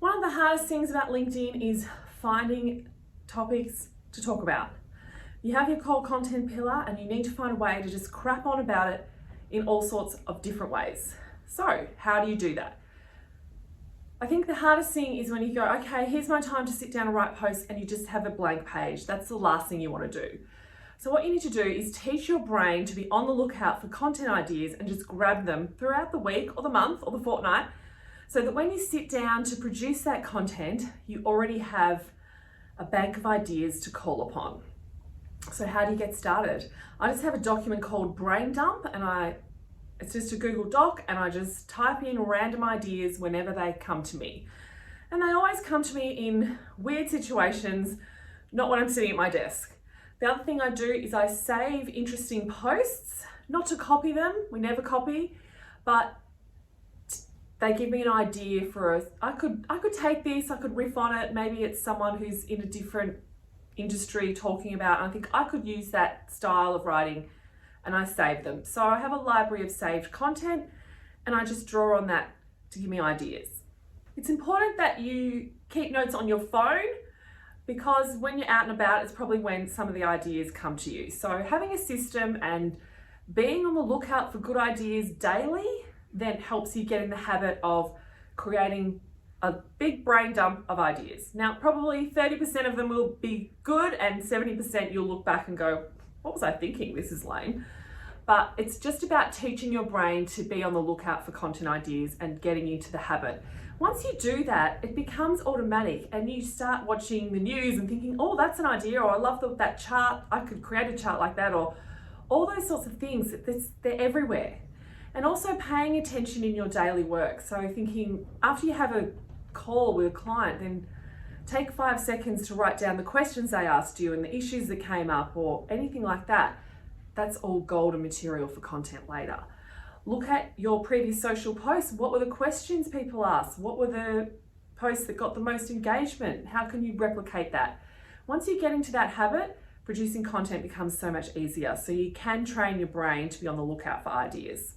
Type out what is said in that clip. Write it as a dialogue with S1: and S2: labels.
S1: One of the hardest things about LinkedIn is finding topics to talk about. You have your core content pillar and you need to find a way to just crap on about it in all sorts of different ways. So how do you do that? I think the hardest thing is when you go, okay, here's my time to sit down and write posts, and you just have a blank page. That's the last thing you want to do. So what you need to do is teach your brain to be on the lookout for content ideas and just grab them throughout the week or the month or the fortnight, so that when you sit down to produce that content, you already have a bank of ideas to call upon. So how do you get started? I just have a document called Brain Dump, and it's just a Google Doc, and I just type in random ideas whenever they come to me. And they always come to me in weird situations, not when I'm sitting at my desk. The other thing I do is I save interesting posts, not to copy them, we never copy, but they give me an idea for I could take this, I could riff on it, maybe it's someone who's in a different industry talking about, and I think I could use that style of writing, and I save them. So I have a library of saved content, and I just draw on that to give me ideas. It's important that you keep notes on your phone, because when you're out and about, it's probably when some of the ideas come to you. So having a system and being on the lookout for good ideas daily then helps you get in the habit of creating a big brain dump of ideas. Now, probably 30% of them will be good, and 70% you'll look back and go, what was I thinking? This is lame. But it's just about teaching your brain to be on the lookout for content ideas and getting into the habit. Once you do that, it becomes automatic, and you start watching the news and thinking, oh, that's an idea, or I love that chart, I could create a chart like that, or all those sorts of things. They're everywhere. And also paying attention in your daily work. So thinking, after you have a call with a client, then take 5 seconds to write down the questions they asked you and the issues that came up or anything like that. That's all golden material for content later. Look at your previous social posts. What were the questions people asked? What were the posts that got the most engagement? How can you replicate that? Once you get into that habit, producing content becomes so much easier. So you can train your brain to be on the lookout for ideas.